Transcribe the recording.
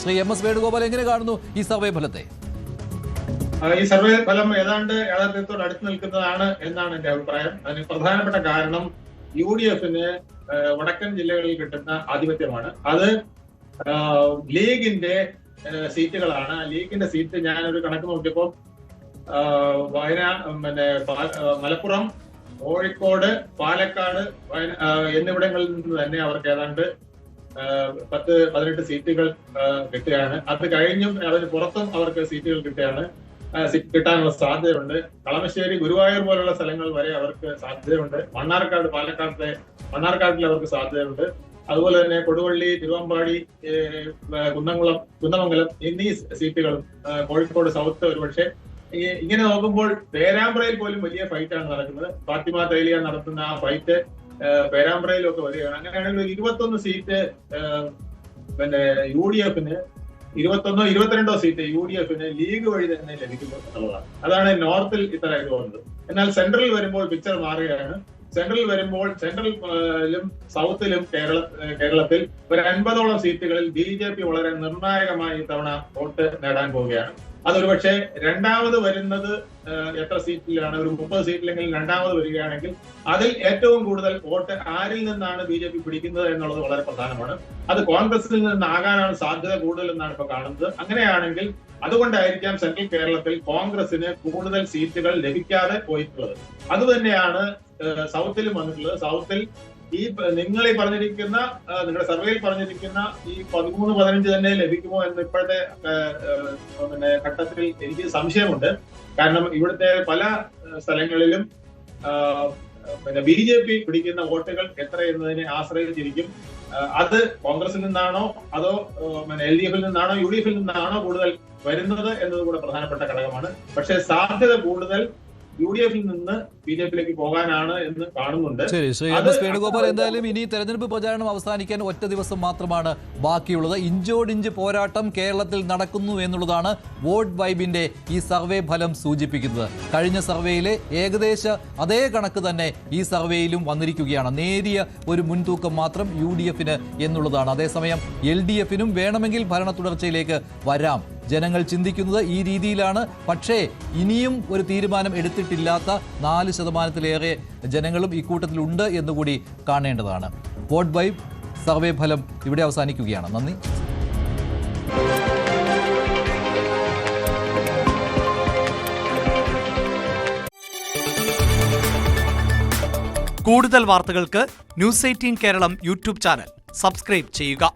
Shri MS Venugopal എങ്ങനെ കാണുന്നു ഈ സർവേ ഫലത്തെ? ഈ സർവേ ഫലം ഏതാണ്ട് യാഥാർത്ഥ്യത്തോട് അടുത്ത് നിൽക്കുന്നതാണ് എന്നാണ് എന്റെ അഭിപ്രായം. അതിന് പ്രധാനപ്പെട്ട കാരണം UDFന് വടക്കൻ ജില്ലകളിൽ കിട്ടുന്ന ആധിപത്യമാണ്. അത് ലീഗിന്റെ സീറ്റുകളാണ്. ലീഗിന്റെ സീറ്റ് ഞാനൊരു കണക്ക് നോക്കിയപ്പോൾ മലപ്പുറം, കോഴിക്കോട്, പാലക്കാട് എന്നിവിടങ്ങളിൽ നിന്ന് തന്നെ അവർക്ക് ഏതാണ്ട് 10-18 സീറ്റുകൾ കിട്ടുകയാണ്. അത് കഴിഞ്ഞും അതിന് പുറത്തും അവർക്ക് സീറ്റുകൾ കിട്ടാനുള്ള സാധ്യതയുണ്ട്. കളമശ്ശേരി, ഗുരുവായൂർ പോലുള്ള സ്ഥലങ്ങൾ വരെ അവർക്ക് സാധ്യതയുണ്ട്. മണ്ണാർക്കാട്ടിൽ അവർക്ക് സാധ്യതയുണ്ട്. അതുപോലെ തന്നെ കൊടുവള്ളി, തിരുവമ്പാടി, കുന്നമംഗലം എന്നീ സീറ്റുകളും കോഴിക്കോട് സൗത്ത് ഒരുപക്ഷെ. ഇങ്ങനെ നോക്കുമ്പോൾ പേരാമ്പ്രയിൽ പോലും വലിയ ഫൈറ്റാണ് നടക്കുന്നത്. ഫാത്തിമ തൈലിയ നടത്തുന്ന ആ ഫൈറ്റ് പേരാമ്പ്രയിലൊക്കെ വരികയാണ്. അങ്ങനെയാണെങ്കിൽ 21 സീറ്റ് UDFന് 21-22 സീറ്റ് UDFന് ലീഗ് വഴി തന്നെ ലഭിക്കുന്നു എന്നുള്ളതാണ്. അതാണ് നോർത്തിൽ ഇത്ര ഇത് വന്നത്. എന്നാൽ സെൻട്രൽ വരുമ്പോൾ പിക്ചർ മാറുകയാണ്. സെൻട്രലിലും സൗത്തിലും കേരളത്തിൽ ഒരു 50ഓളം സീറ്റുകളിൽ BJP വളരെ നിർണായകമായി ഇത്തവണ വോട്ട് നേടാൻ പോവുകയാണ്. അതൊരുപക്ഷെ രണ്ടാമത് വരുന്നത് എത്ര സീറ്റിലാണ്? ഒരു 30 സീറ്റിലെങ്കിലും രണ്ടാമത് വരികയാണെങ്കിൽ അതിൽ ഏറ്റവും കൂടുതൽ വോട്ട് ആരിൽ നിന്നാണ് BJP പിടിക്കുന്നത് എന്നുള്ളത് വളരെ പ്രധാനമാണ്. അത് കോൺഗ്രസിൽ നിന്നാകാനാണ് സാധ്യത കൂടുതൽ എന്നാണ് ഇപ്പൊ കാണുന്നത്. അങ്ങനെയാണെങ്കിൽ അതുകൊണ്ടായിരിക്കാം സെൻട്രൽ കേരളത്തിൽ കോൺഗ്രസിന് കൂടുതൽ സീറ്റുകൾ ലഭിക്കാതെ പോയിട്ടുള്ളത്. അതുതന്നെയാണ് സൗത്തിലും വന്നിട്ടുള്ളത്. സൗത്തിൽ നിങ്ങളുടെ സർവേയിൽ പറഞ്ഞിരിക്കുന്ന ഈ 13-15 തന്നെ ലഭിക്കുമോ എന്ന് ഇപ്പോഴത്തെ ഘട്ടത്തിൽ എനിക്ക് സംശയമുണ്ട്. കാരണം ഇവിടുത്തെ പല സ്ഥലങ്ങളിലും BJP പിടിക്കുന്ന വോട്ടുകൾ എത്ര എന്നതിനെ ആശ്രയിച്ചിരിക്കും. അത് കോൺഗ്രസിൽ നിന്നാണോ അതോ LDFിൽ നിന്നാണോ UDFിൽ നിന്നാണോ കൂടുതൽ വരുന്നത് എന്നത് കൂടെ പ്രധാനപ്പെട്ട ഘടകമാണ്. പക്ഷേ സാധ്യത കൂടുതൽ UDFിൽ നിന്ന് BJPയിലേക്ക് പോകാനാണ് എന്ന് കാണുന്നുണ്ട്. ശരി, ശ്രീ MS വേണുഗോപാൽ, എന്തായാലും ഇനി തെരഞ്ഞെടുപ്പ് പ്രചാരണം അവസാനിക്കാൻ ഒറ്റ ദിവസം മാത്രമാണ് ബാക്കിയുള്ളത്. ഇഞ്ചോടിഞ്ച് പോരാട്ടം കേരളത്തിൽ നടക്കുന്നു എന്നുള്ളതാണ് വോട്ട് വൈബിന്റെ ഈ സർവേ ഫലം സൂചിപ്പിക്കുന്നത്. കഴിഞ്ഞ സർവേയിലെ ഏകദേശ അതേ കണക്ക് തന്നെ ഈ സർവേയിലും വന്നിരിക്കുകയാണ്. നേരിയ ഒരു മുൻതൂക്കം മാത്രം UDFന് എന്നുള്ളതാണ്. അതേസമയം LDFനും വേണമെങ്കിൽ ഭരണ തുടർച്ചയിലേക്ക് വരാം. ജനങ്ങൾ ചിന്തിക്കുന്നത് ഈ രീതിയിലാണ്. പക്ഷേ ഇനിയും ഒരു തീരുമാനം എടുത്തിട്ടില്ലാത്ത 4%-ലേറെ ജനങ്ങളും ഇക്കൂട്ടത്തിലുണ്ട് എന്നുകൂടി കാണേണ്ടതാണ്. വോട്ട് വൈബ് സർവേ ഫലം ഇവിടെ അവസാനിക്കുകയാണ്. നന്ദി. കൂടുതൽ വാർത്തകൾക്ക് News 18 Keralam YouTube channel subscribe ചെയ്യുക.